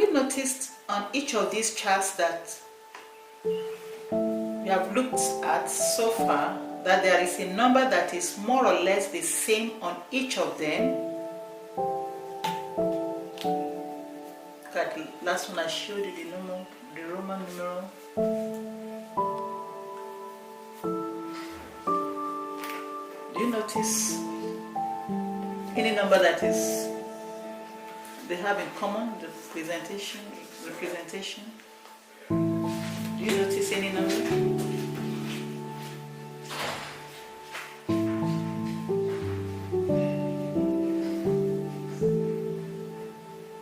you noticed on each of these charts that we have looked at so far that there is a number that is more or less the same on each of them? Look at the last one I showed you, the Roman numeral. Do you notice any number that is they have in common, the representation? Do you notice any number?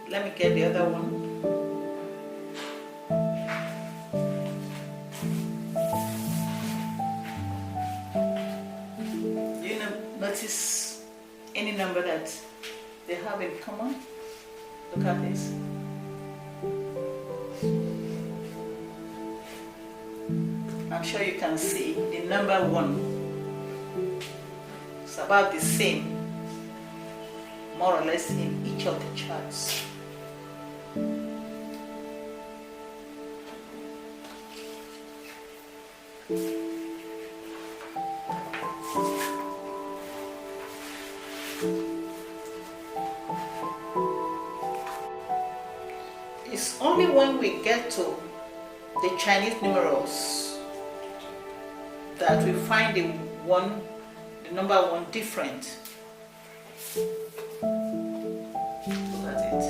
Let me get the other one. Do you notice any number that they have in common? Look at this. I'm sure you can see the number 1. It's about the same, more or less, in each of the charts. It's only when we get to the Chinese numerals that we find the number 1 different. Look at it.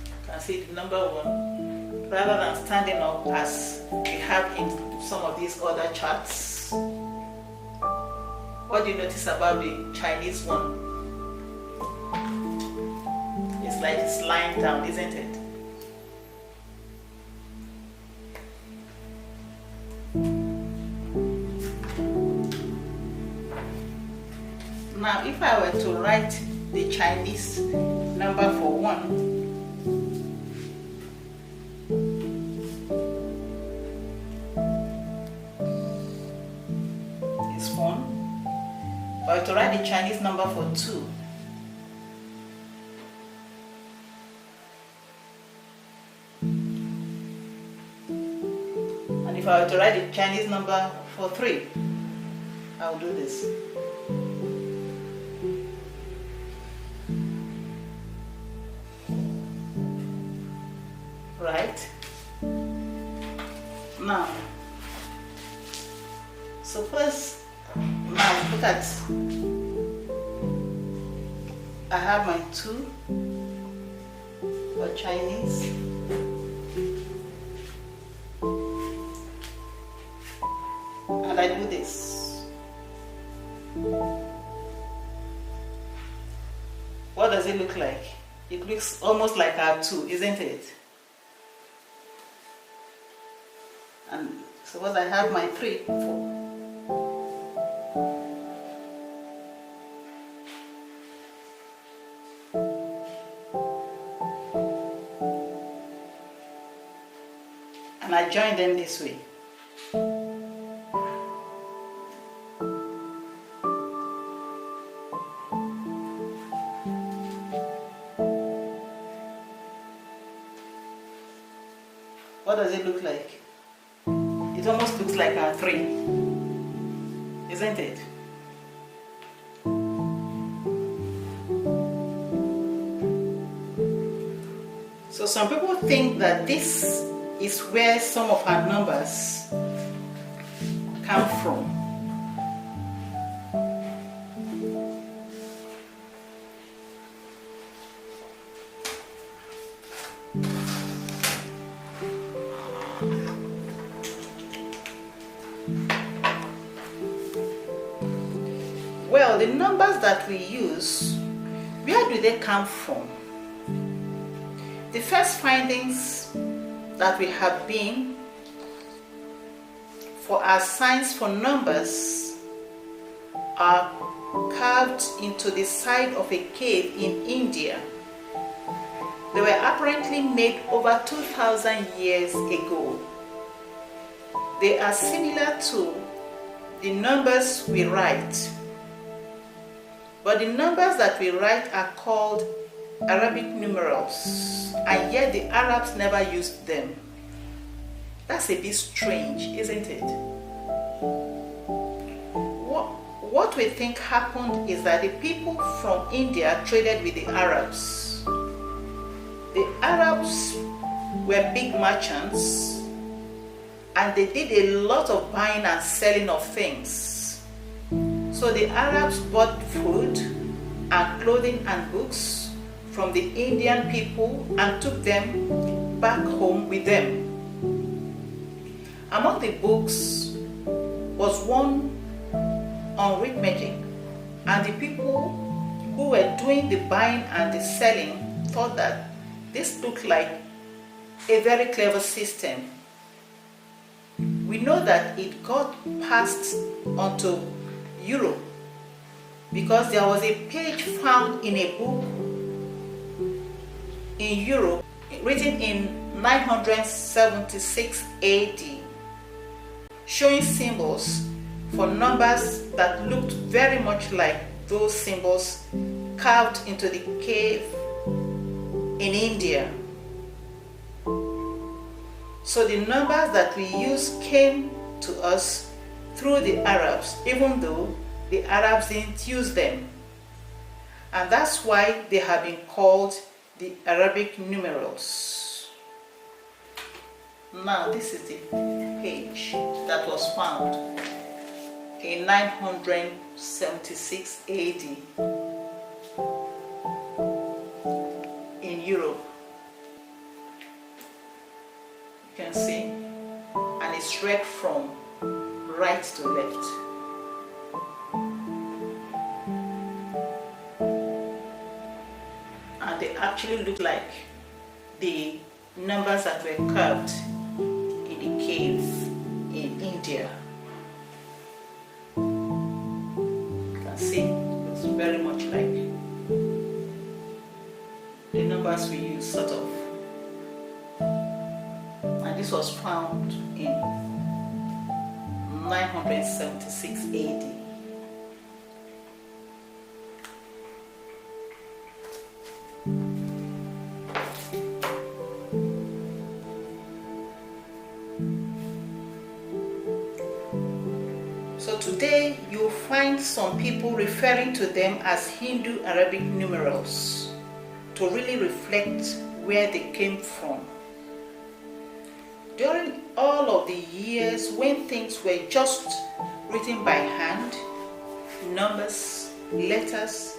You can see the number 1 rather than standing up as we have in some of these other charts. What do you notice about the Chinese one? It's like it's lying down, isn't it? Now, if I were to write the Chinese number for 1, it's 1. If I were to write the Chinese number for 2, and if I were to write the Chinese number for 3, I'll do this. Right? Now, so first, now look at, I have my 2 for Chinese. And I do this. What does it look like? It looks almost like our 2, isn't it? And suppose I have my 3, 4. And I join them this way. What does it look like? It almost looks like a 3, isn't it? So some people think that this is where some of our numbers come from. Well, the numbers that we use, where do they come from? The first findings that we have been for our signs for numbers are carved into the side of a cave in India. They were apparently made over 2,000 years ago. They are similar to the numbers we write, but the numbers that we write are called Arabic numerals, and yet the Arabs never used them. That's a bit strange, isn't it? What we think happened is that the people from India traded with the Arabs. The Arabs were big merchants, and they did a lot of buying and selling of things. So the Arabs bought food and clothing and books from the Indian people and took them back home with them. Among the books was one on arithmetic, and the people who were doing the buying and the selling thought that this looked like a very clever system. We know that it got passed onto Europe because there was a page found in a book in Europe written in 976 AD showing symbols for numbers that looked very much like those symbols carved into the cave in India. So the numbers that we use came to us through the Arabs, even though the Arabs didn't use them. And that's why they have been called the Arabic numerals. Now this is the page that was found in 976 AD in Europe. You can see, and it's read from right to left. And they actually look like the numbers that were carved in the cave in India. You can see it's very much like the numbers we use, sort of. And this was found in 976 AD. So today you'll find some people referring to them as Hindu Arabic numerals to really reflect where they came from. During all of the years when things were just written by hand, numbers, letters,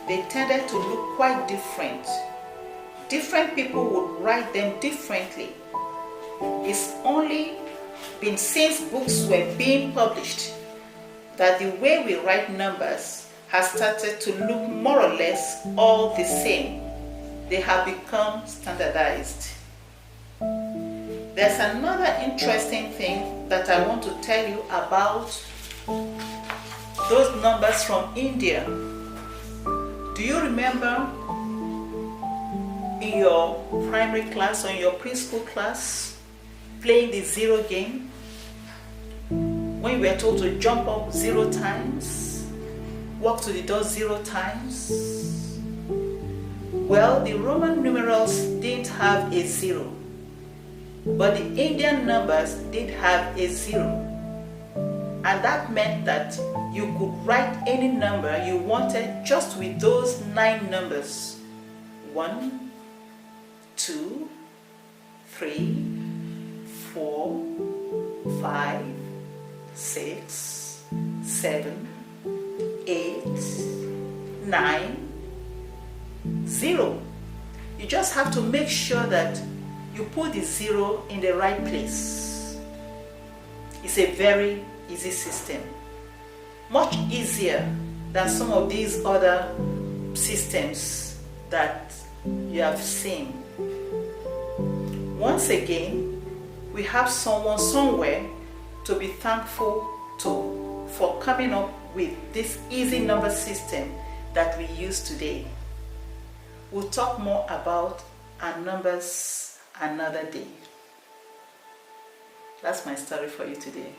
they tended to look quite different. Different people would write them differently. It's only been since books were being published that the way we write numbers has started to look more or less all the same. They have become standardized. There's another interesting thing that I want to tell you about those numbers from India. Do you remember in your primary class or in your preschool class playing the zero game? When you were told to jump up 0 times, walk to the door 0 times. Well, the Roman numerals didn't have a 0, but the Indian numbers did have a 0. And that meant that you could write any number you wanted just with those 9 numbers. 1, 2, 3, 4, 5, 6, 7, 8, 9, 0. You just have to make sure that you put the 0 in the right place. It's a very easy system. Much easier than some of these other systems that you have seen. Once again, we have someone somewhere to be thankful to for coming up with this easy number system that we use today. We'll talk more about our numbers another day. That's my story for you today.